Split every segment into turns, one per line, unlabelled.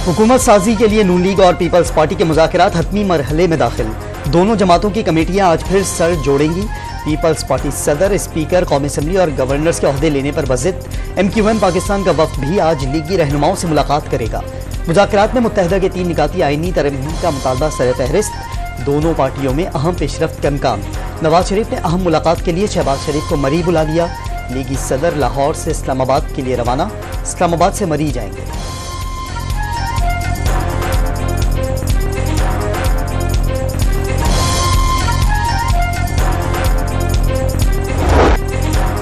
हुकूमत साजी के लिए नून लीग और पीपल्स पार्टी के मुज़ाकरात हतमी मरहले में दाखिल। दोनों जमातों की कमेटियां आज फिर सर जोड़ेंगी। पीपल्स पार्टी सदर, स्पीकर, कौमी असम्बली और गवर्नर्स के ओहदे लेने पर बज़िद। MQM पाकिस्तान का वफ़द भी आज लीगी रहनुमाओं से मुलाकात करेगा। मुज़ाकरात में मुत्तहदा के 3 निकाती आईनी तरमीम का मुतालबा सर फहरिस्त। दोनों पार्टियों में अहम पेशरफ्त का इम्कान। नवाज शरीफ ने अहम मुलाकात के लिए शहबाज शरीफ को मरी बुला लिया। लीगी सदर लाहौर से इस्लामाबाद के लिए रवाना, इस्लामाबाद से मरी जाएंगे।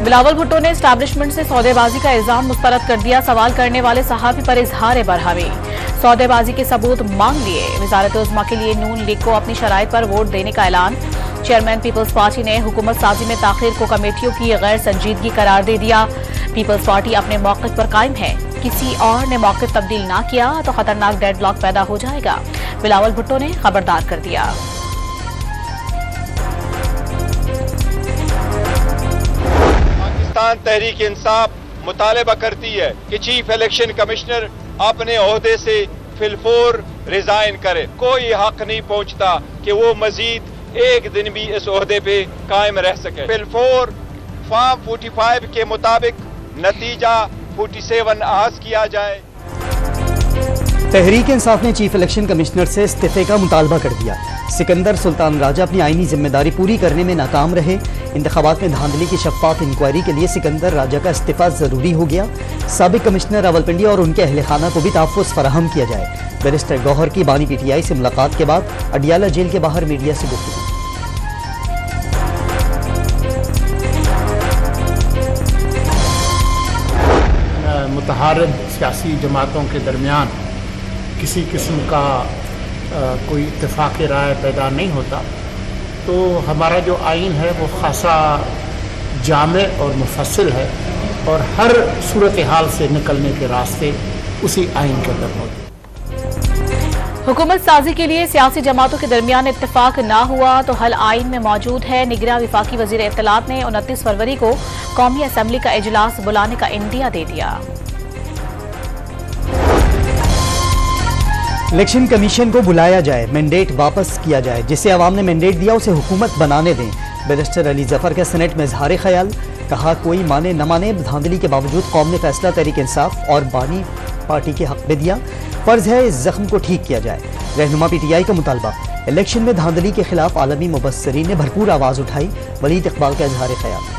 बिलावल भुट्टो ने एस्टैब्लिशमेंट से सौदेबाजी का इल्जाम मुस्तरद कर दिया। सवाल करने वाले सहाफी पर इजहार बरहमी। सौदेबाजी के सबूत मांग लिए। वजारत उज़्मा के लिए नून लीग को अपनी शराइत पर वोट देने का ऐलान। चेयरमैन पीपल्स पार्टी ने हुकूमत साजी में ताखिर को कमेटियों की गैर संजीदगी करार दे दिया। पीपल्स पार्टी अपने मौक़िफ़ पर कायम है। किसी और ने मौक़िफ़ तब्दील ना किया तो खतरनाक डेडलॉक पैदा हो जाएगा। बिलावल भुट्टो ने खबरदार कर दिया।
तहरीक इंसाफ मुतालबा करती है कि चीफ इलेक्शन कमिश्नर अपने ओहदे से फिलफोर रिजाइन करे। कोई हक नहीं पहुंचता कि वो मजीद एक दिन भी इस ओहदे पे कायम रह सके। फिलफोर फॉर्म 45 के मुताबिक नतीजा 47 आस किया जाए।
तहरीक इंसाफ ने चीफ इलेक्शन कमिश्नर से इस्तीफे का मुतालबा कर दिया। सिकंदर सुल्तान राजा अपनी आईनी जिम्मेदारी पूरी करने में नाकाम रहे। इंतखाबात में धांधली की शफाफ इंक्वायरी के लिए सिकंदर राजा का इस्तीफा जरूरी हो गया। साबिक कमिश्नर रावलपिंडी और उनके अहले खाना को भी तहफ़्फ़ुज़ फराहम किया जाए। बैरिस्टर गौहर की बानी PTI से मुलाकात के बाद अडियाला जेल के बाहर मीडिया से गुफ्तगू।
मुतहारिब सियासी जमातों के दरमियान किसी किस्म का कोई इत्तेफाक राय पैदा नहीं होता, तो हमारा जो आइन है वो खासा जामे और मुफस्सिल है और हर सूरत हाल से निकलने के रास्ते उसी आइन के अंदर होते हैं।
हुकूमत साजी के लिए सियासी जमातों के दरमियान इत्तेफाक ना हुआ तो हल आइन में मौजूद है। निगरां वफाकी वजीर इत्तलात ने 29 फरवरी को कौमी असम्बली का इजलास बुलाने का इंदिया दे दिया।
इलेक्शन कमीशन को बुलाया जाए, मैंडेट वापस किया जाए। जिसे अवाम ने मैंडेट दिया उसे हुकूमत बनाने दें। बैरिस्टर अली जफर का सेनेट में इजहार ख्याल। कहा कोई माने न माने, धांधली के बावजूद कौम ने फैसला तहरीक इंसाफ और बानी पार्टी के हक में दिया। फर्ज है इस जख्म को ठीक किया जाए। रहनुमा PTI का मुतालबा। इलेक्शन में धांधली के खिलाफ आलमी मुबस्सरीन ने भरपूर आवाज उठाई। वलीद इकबाल का इजहार ख्याल।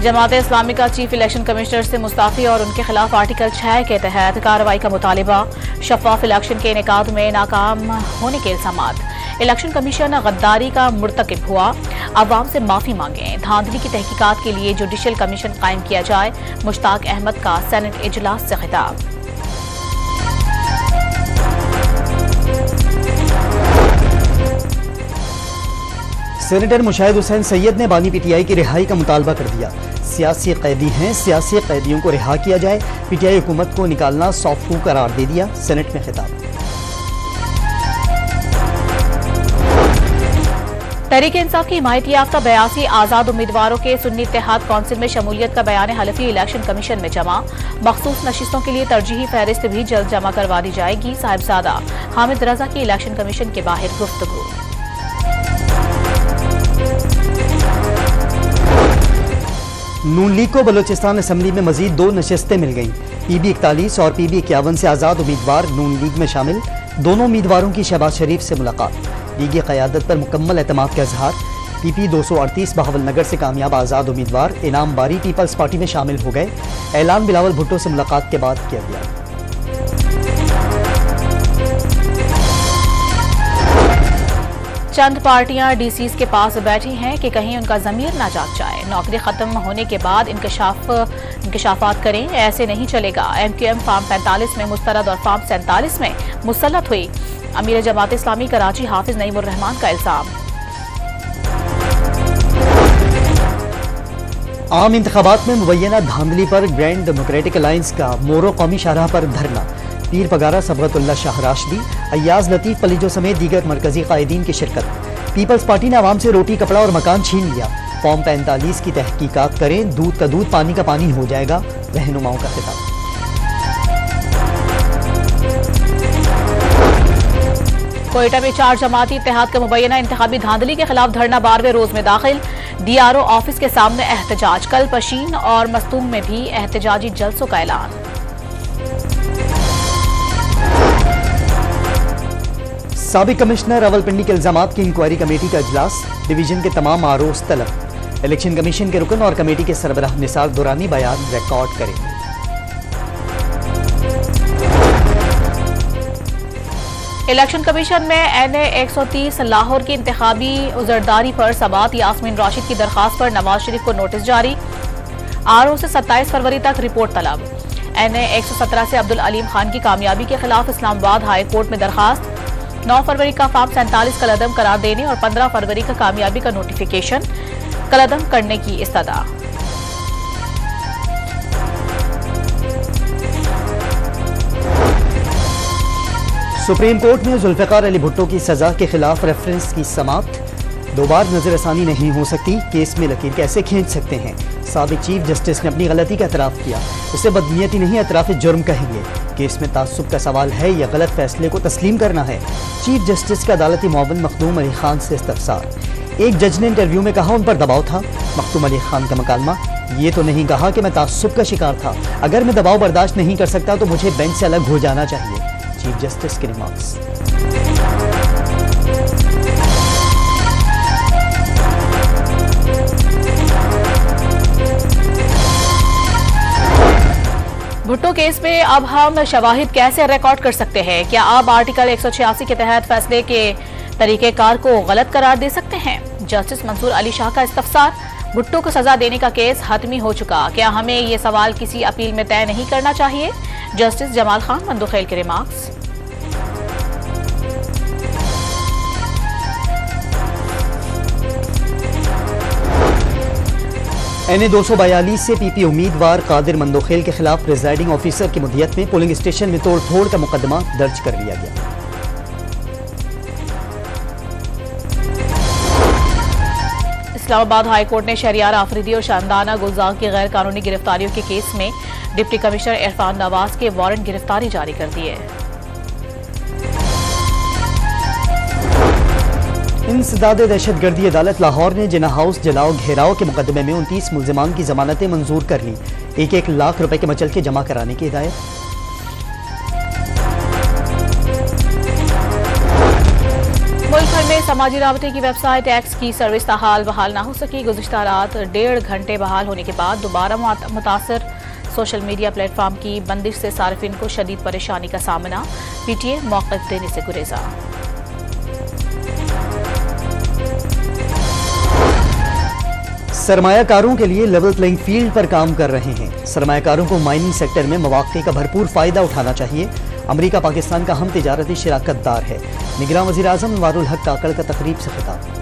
जमात इस्लामी का चीफ इलेक्शन कमिश्नर से मुस्ताफी और उनके खिलाफ आर्टिकल 6 के तहत कार्रवाई का मुतालिबा। शफाफ इलेक्शन के इनेकाद में नाकाम होने के इल्जामात। इलेक्शन कमीशन गद्दारी का मुर्तकिब हुआ। अवाम से माफी मांगे। धांधली की तहकीकात के लिए जुडिशल कमीशन कायम किया जाए। मुश्ताक अहमद का सेनेट इजलास से खिताब।
सेनेटर मुशाहिद हुसैन सैयद ने बानी PTI की रिहाई का मुतालबा कर दिया। सियासी कैदी हैं, सियासी कैदियों को रिहा किया जाए। PTI हुकूमत को निकालना सॉफ्ट करार दे दिया। सेनेट में खिताब।
तहरीक इंसाफ की हिमायत याफ्ता 82 आजाद उम्मीदवारों के सुन्नी इत्तेहाद कौंसिल में शमूलियत का बयान हलफी इलेक्शन कमीशन में जमा। मखसूस नशिस्तों के लिए तरजीही फहरिस्त भी जल्द जमा करवा दी जाएगी। साहिबजादा हामिद रजा की इलेक्शन कमीशन के बाहर गुफ्तगू।
नून लीग को बलोचिस्तान असम्बली में मजीद 2 नशस्तें मिल गईं। PB 41 और PB 51 से आज़ाद उम्मीदवार नून लीग में शामिल। दोनों उम्मीदवारों की शहबाज शरीफ से मुलाकात। लीगी क़यादत पर मुकम्मल एतमाद का इजहार। PP 238 बहावलनगर से कामयाब आज़ाद उम्मीदवार इनाम बारी पीपल्स पार्टी में शामिल हो गए। ऐलान बिलावल भुट्टो से मुलाकात के बाद किया गया।
चंद पार्टियां DCs के पास बैठी हैं कि कहीं उनका ज़मीर ना जाग जाए। नौकरी खत्म होने के बाद इंकशाफात करें, ऐसे नहीं चलेगा। MQM फार्म 45 में मुस्तरद और फार्म 47 में मुसल्लत हुई। अमीर जमात इस्लामी कराची हाफिज नईमुर रहमान का इल्जाम।
आम इंतखाबात में मुबैना धांधली पर ग्रैंड डेमोक्रेटिक अलायंस का मोरो कौमी शाहराह पर धरना। पीर पगारा सबगतुल्ला शाह राशदी, अय्याज लतीफ पलीजो समेत दीगर मरकजी कायदीन की शिरकत। पीपल्स पार्टी ने आवाम से रोटी, कपड़ा और मकान छीन लिया। फॉर्म 45 की तहकीकात करें, दूध का दूध पानी का पानी हो जाएगा, रहनुमाओं का खिताब।
कोयटा में 4 जमाती इत्तेहाद का मुबैना इंतखाबी धांधली के खिलाफ धरना 12वें रोज में दाखिल। DRO ऑफिस के सामने एहतजाज। कल पशीन और मस्तूम में भी एहतजाजी जलसों का ऐलान।
साबिक कमिश्नर रावलपिंडी के इल्जामात की इंक्वायरी कमेटी का इजलास, डिवीजन के तमाम आरोज तलब। इलेक्शन कमीशन के रुकन और कमेटी के सरबराह निसार दुरानी बयान रिकॉर्ड करेंगे।
इलेक्शन कमीशन में NA 130 लाहौर की इंतखाबी उजरदारी पर सबात यास्मीन राशिद की दरखास्त पर नवाज शरीफ को नोटिस जारी। RO से 27 फरवरी तक रिपोर्ट तलब। NA 117 से अब्दुल अलीम खान की कामयाबी के खिलाफ इस्लामाबाद हाई कोर्ट में दरखास्त। 9 फरवरी का फॉर्म 47 कलअदम करार देने और 15 फरवरी का कामयाबी का नोटिफिकेशन कलअदम करने की इस्तदा।
सुप्रीम कोर्ट में जुल्फिकार अली भुट्टो की सजा के खिलाफ रेफरेंस की समाप्त। 2 बार नजरसानी नहीं हो सकती, केस में लकीर कैसे खींच सकते हैं। साबिक चीफ जस्टिस ने अपनी गलती का एतराफ किया, उसे बदनीयती नहीं एतराफ जुर्म कहेंगे। केस में तासुब का सवाल है या गलत फैसले को तस्लीम करना है। चीफ जस्टिस का अदालती मुआविन मखदूम अली खान से इस्तफसार। एक जज ने इंटरव्यू में कहा उन पर दबाव था। मखदूम अली खान का मकालमा, ये तो नहीं कहा कि मैं तासुब का शिकार था। अगर मैं दबाव बर्दाश्त नहीं कर सकता तो मुझे बेंच से अलग हो जाना चाहिए। चीफ जस्टिस के रिमार्क्स।
भुट्टो केस में अब हम शवाहिद कैसे रिकॉर्ड कर सकते हैं? क्या अब आर्टिकल 186 के तहत फैसले के तरीकेकार को गलत करार दे सकते हैं? जस्टिस मंसूर अली शाह का इस्तफसार। भुट्टो को सजा देने का केस हतमी हो चुका, क्या हमें ये सवाल किसी अपील में तय नहीं करना चाहिए? जस्टिस जमाल खान मंदुखेल के रिमार्क्स।
NA 242 से PP उम्मीदवार कादिर मंदोखेल के खिलाफ प्रिजाइडिंग ऑफिसर की मुद्दियत में पोलिंग स्टेशन में तोड़फोड़ का मुकदमा दर्ज कर लिया गया।
इस्लामाबाद हाई कोर्ट ने शहरियार आफरीदी और शानदाना गुलजार की गैर कानूनी गिरफ्तारियों के केस में डिप्टी कमिश्नर इरफान नवाज के वारंट गिरफ्तारी जारी कर दिए।
इंसदाद दहशतगर्दी अदालत लाहौर ने जिना हाउस जलाओ घेराव के मुकदमे में 29 मुल्जिमान की जमानतें मंजूर कर ली। 1-1 लाख रुपए के मचलके जमा कराने की हिदायत।
मुल्क भर में समाजी राबते की वेबसाइट एक्स की सर्विस ताहाल बहाल ना हो सकी। गुज़िश्ता रात 1.5 घंटे बहाल होने के बाद दोबारा मुतासर। सोशल मीडिया प्लेटफॉर्म की बंदिश से सार्फिन को शदीद परेशानी का सामना। PTA मौक़िफ़ देने से गुरेजा।
सरमायाकारों के लिए लेवल प्लेइंग फील्ड पर काम कर रहे हैं। सरमायाकारों को माइनिंग सेक्टर में मौक़े का भरपूर फ़ायदा उठाना चाहिए। अमेरिका पाकिस्तान का हम तिजारती शराकतदार है। निगरान वज़ीर आज़म वारुल हक काकड़ का तकरीब से खिताब।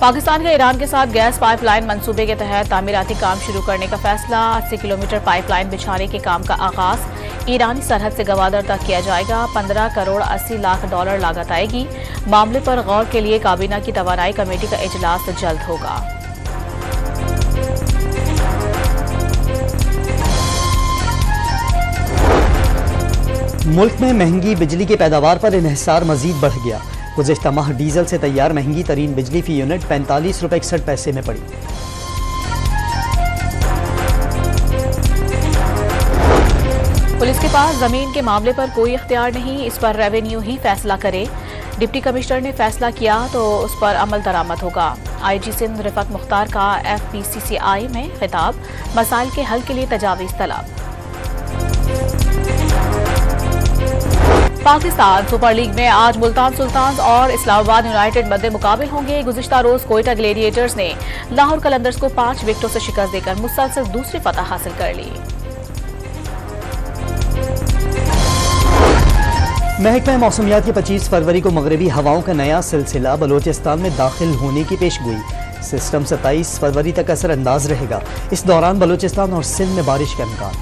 पाकिस्तान का ईरान के साथ गैस पाइपलाइन मंसूबे के तहत तामीराती काम शुरू करने का फैसला। 80 किलोमीटर पाइपलाइन बिछाने के काम का आगाज ईरानी सरहद से गवादर तक किया जाएगा। 15 करोड़ 80 लाख डॉलर लागत आएगी। मामले पर गौर के लिए काबीना की तवानाई कमेटी का इजलास जल्द होगा।
मुल्क में महंगी बिजली की पैदावार पर इन्हिसार मजीद बढ़ गया। गुज़िश्ता माह डीजल से तैयार महंगी तरीन बिजली फी यूनिट 45 रुपये 61 पैसे में पड़ी।
पुलिस के पास जमीन के मामले पर कोई इख्तियार नहीं, इस पर रेवेन्यू ही फैसला करे। डिप्टी कमिश्नर ने फैसला किया तो उस पर अमल दरामद होगा। IG सिंध रिफत मुख्तार का FPCCI में खिताब। मसाइल के हल के लिए तजावीज़ तलब। पाकिस्तान सुपर लीग में आज मुल्तान सुल्तान्स और इस्लामाबाद यूनाइटेड मध्य मुकाबिल होंगे। गुज़िश्ता रोज कोयटा ग्लेडिएटर्स ने लाहौर कलंदर्स को 5 विकेटों से शिकस्त देकर मुसलसल दूसरी फतह हासिल कर ली।
महकमा मौसमियात की 25 फरवरी को मगरबी हवाओं का नया सिलसिला बलोचिस्तान में दाखिल होने की पेशगोई। सिस्टम 27 फरवरी तक असर अंदाज रहेगा। इस दौरान बलोचिस्तान और सिंध में बारिश का इम्कान।